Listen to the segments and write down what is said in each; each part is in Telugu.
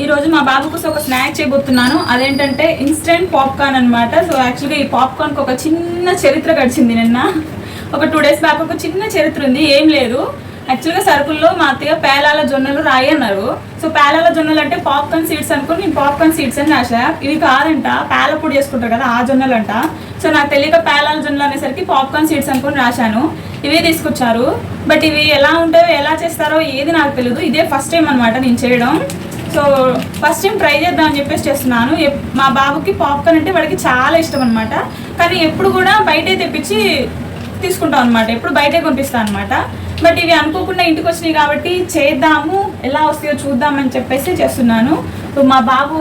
ఈ రోజు మా బాబు కోసం ఒక స్నాక్ చేయబోతున్నాను. అదేంటంటే ఇన్స్టెంట్ పాప్కార్న్ అనమాట. సో యాక్చువల్గా ఈ పాప్కార్న్కి ఒక చిన్న చరిత్ర గడిచింది. నిన్న ఒక 2 days బ్యాక్ ఒక చిన్న చరిత్ర ఉంది. ఏం లేదు, యాక్చువల్గా సరుకుల్లో మా అత్తయ్య పేలాల జొన్నలు రాయి అన్నారు. సో పేలాల జొన్నలు అంటే పాప్కార్న్ సీడ్స్ అనుకుని నేను పాప్కార్న్ సీడ్స్ అని రాసా. ఇవి కాదంట, పేలపొడి చేసుకుంటారు కదా ఆ జొన్నలు అంట. సో నాకు తెలియక పేలాల జొన్నలు అనేసరికి పాప్కార్న్ సీడ్స్ అనుకుని రాశాను. ఇవే తీసుకొచ్చారు. బట్ ఇవి ఎలా ఉంటాయో ఎలా చేస్తారో ఏది నాకు తెలియదు. ఇదే ఫస్ట్ టైం అనమాట నేను చేయడం. సో ఫస్ట్ టైం ట్రై చేద్దాం అని చెప్పేసి చేస్తున్నాను. మా బాబుకి పాప్కార్న్ అంటే వాడికి చాలా ఇష్టం అనమాట. కానీ ఎప్పుడు కూడా బయటే తెప్పించి తీసుకుంటాం అనమాట, ఎప్పుడు బయటే కొనిపిస్తాను అనమాట. బట్ ఇవి అనుకోకుండా ఇంటికి వచ్చినాయి కాబట్టి చేద్దాము, ఎలా వస్తాయో చూద్దామని చెప్పేసి చేస్తున్నాను. సో మా బాబు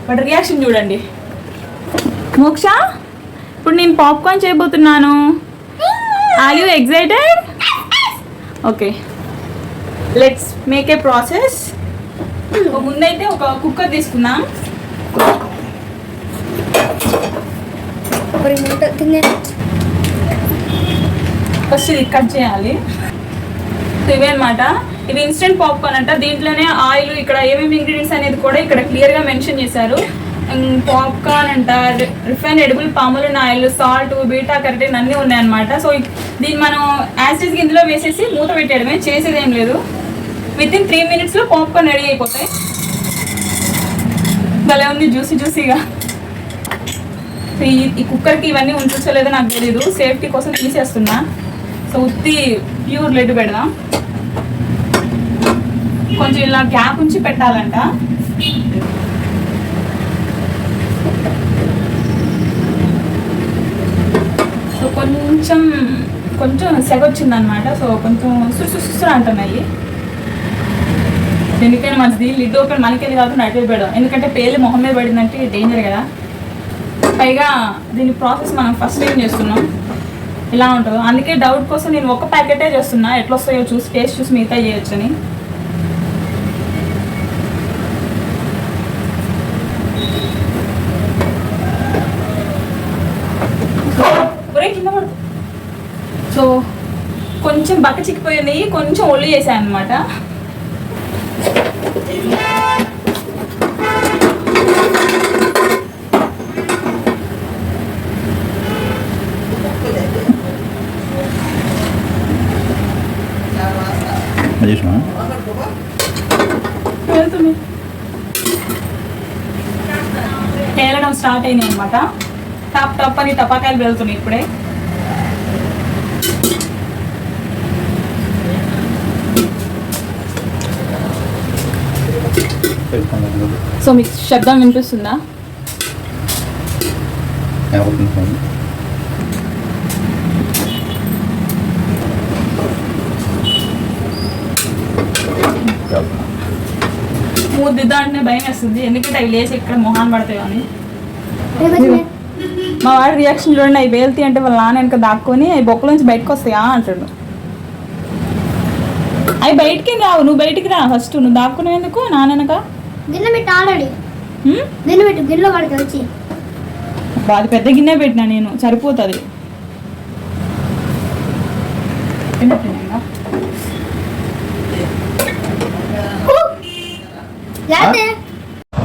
వాడి రియాక్షన్ చూడండి. మోక్ష, ఇప్పుడు నేను పాప్కార్న్ చేయబోతున్నాను. Are you excited? Okay, let's make a process. ముందైతే ఒక కుక్కర్ తీసుకుందాం. ఫస్ట్ ఇది కట్ చేయాలి. ఇవే అనమాట, ఇవి ఇన్స్టెంట్ పాప్కార్న్ అంట. దీంట్లోనే ఆయిల్, ఇక్కడ ఏమేమి ఇంగ్రీడియంట్స్ అనేది కూడా ఇక్కడ క్లియర్గా మెన్షన్ చేశారు. పాప్కార్న్ అంట, refine edible palmolein oil, salt, beta carotene అన్నీ ఉన్నాయన్నమాట. సో దీన్ని మనం యాసిడ్ ఇందులో వేసేసి మూత పెట్టేయడమే, చేసేది ఏం లేదు. వితిన్ 3 minutesలో పాప్కార్న్ రెడీ అయిపోతాయి. భలే ఉంది, జ్యూసీ జ్యూసీగా. ఈ కుక్కర్కి ఇవన్నీ ఉంచలేదో నాకు తెలీదు, సేఫ్టీ కోసం తీసేస్తున్నా. సో ఉత్తి ప్యూర్ లెడ్ పెడదాం. కొంచెం ఇలా గ్యాప్ ఉంచి పెట్టాలంట. సో కొంచెం సెగొచ్చిందనమాట. సో కొంచెం సుసు అంటున్నాయి. ఎందుకైనా మంచిది లిడ్ ఓపెన్ మనకెళ్ళి కాకుండా అటు పెడదాం, ఎందుకంటే పేలు మొహం మీద పడిందంటే డేంజర్ కదా. పైగా దీని ప్రాసెస్ మనం ఫస్ట్ టైం చేస్తున్నాం, ఇలా ఉంటుందో. అందుకే డౌట్ కోసం నేను ఒక ప్యాకెటే చేస్తున్నా, ఎట్లా వస్తాయో చూసి టేస్ట్ చూసి మిగతా చేయొచ్చని. కింద పడుతుంది. సో కొంచెం బక్క చిక్కిపోయినాయి, కొంచెం ఒళ్ళు చేశాను అనమాట. పేలడం స్టార్ట్ అయినాయి అనమాట. టాప్ టాప్ అని టపాకాయలు వెళ్తున్నాయి ఇప్పుడే. సో మీకు శబ్దం వినిపిస్తుందా? మూద్దిద్దా అంటే భయం వేస్తుంది, ఎందుకంటే అవి లేచి ఇక్కడ మొహాన్ పడతాయి అని. మా వాడి రియాక్షన్ చూడండి. అవి వేల్తి అంటే వాళ్ళ నాన్న వెనక దాక్కొని అవి బొక్కల నుంచి బయటకు వస్తాయా అంటాడు. అవి బయటికి రావు, నువ్వు బయటికి రా ఫస్ట్. నువ్వు దాక్కున్నావు ఎందుకు నాన్ననక? గిన్నె పెట్టి ఆల్రెడీ గిన్నె పెట్టి గిన్నెలో పడితే వచ్చి అది పెద్ద గిన్నె పెట్టినా నేను, సరిపోతుంది.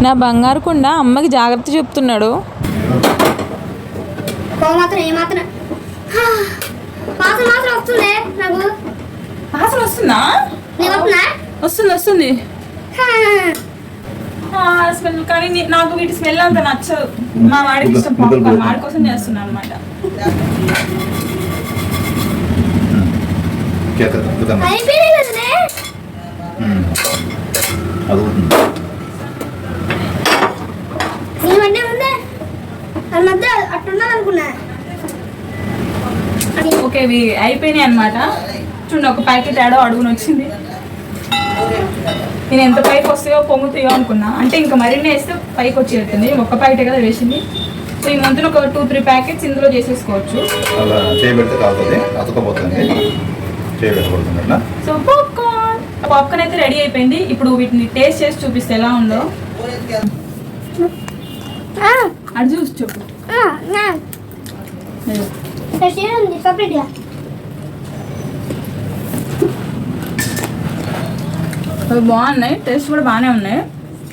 నా బంగారు కొండ అమ్మకి జాగ్రత్త చెప్తున్నాడు. వస్తుందా? వస్తుంది వస్తుంది. స్మెల్, కానీ నాకు వీటి స్మెల్ అంత నచ్చదు. మా వాడికి ఇష్టం పాప్కార్న్, వాడి కోసం చేస్తున్నాను అనమాట. ఓకే, ఇవి అయిపోయినాయి అనమాట. చూడండి, ఒక ప్యాకెట్ యాడో అడుగుని వచ్చింది. నేను ఎంత పైకి వస్తాయో పొంగుతాయో అనుకున్నా, అంటే ఇంకా మరిన్ని వేస్తే పైకి వచ్చేస్తుంది. ఒక్క ప్యాకెట్ కదా వేసింది. సో ఈ మంత్లో ఒక 2-3 ప్యాకెట్స్ ఇందులో చేసేసుకోవచ్చు. సో పాప్కార్న్ అయితే రెడీ అయిపోయింది. ఇప్పుడు వీటిని టేస్ట్ చేసి చూపిస్తే ఎలా ఉందో. అది చూసి చెప్పు. అవి బాగున్నాయి, టేస్ట్ కూడా బాగానే ఉన్నాయి.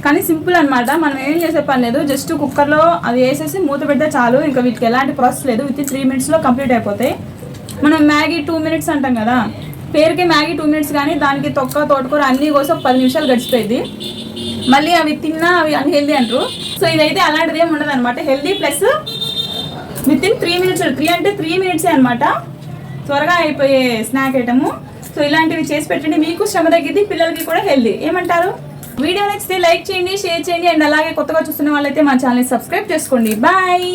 కానీ సింపుల్ అనమాట. మనం ఏం చేసే పని లేదు, జస్ట్ కుక్కర్లో అది వేసేసి మూత పెడితే చాలు. ఇంకా వీటికి ఎలాంటి ప్రాసెస్ లేదు, విత్ 3 minutesలో కంప్లీట్ అయిపోతాయి. మనం మ్యాగీ 2 minutes అంటాం కదా, పేరుకే మ్యాగీ 2 minutes, కానీ దానికి తొక్క తోటకూర అన్నీ కోసం 10 నిమిషాలు గడిచిపోయింది. మళ్ళీ అవి తిన్నా అవి అన్హెల్దీ అంటారు. సో ఇదైతే అలాంటిది ఏమి ఉండదు అనమాట, healthy plus with in 3 minutes. 3 అంటే 3 minutes అనమాట, త్వరగా అయిపోయే స్నాక్ ఐటము. సో ఇలాంటివి చేసి పెట్టండి, మీకు శ్రమ తగ్గిద్ది, పిల్లలకి కూడా హెల్దీ. ఏమంటారు? వీడియో నచ్చితే లైక్ చేయండి, షేర్ చేయండి, అండ్ అలాగే కొత్తగా చూస్తున్న వాళ్ళైతే మా ఛానల్ని సబ్స్క్రైబ్ చేసుకోండి. బాయ్.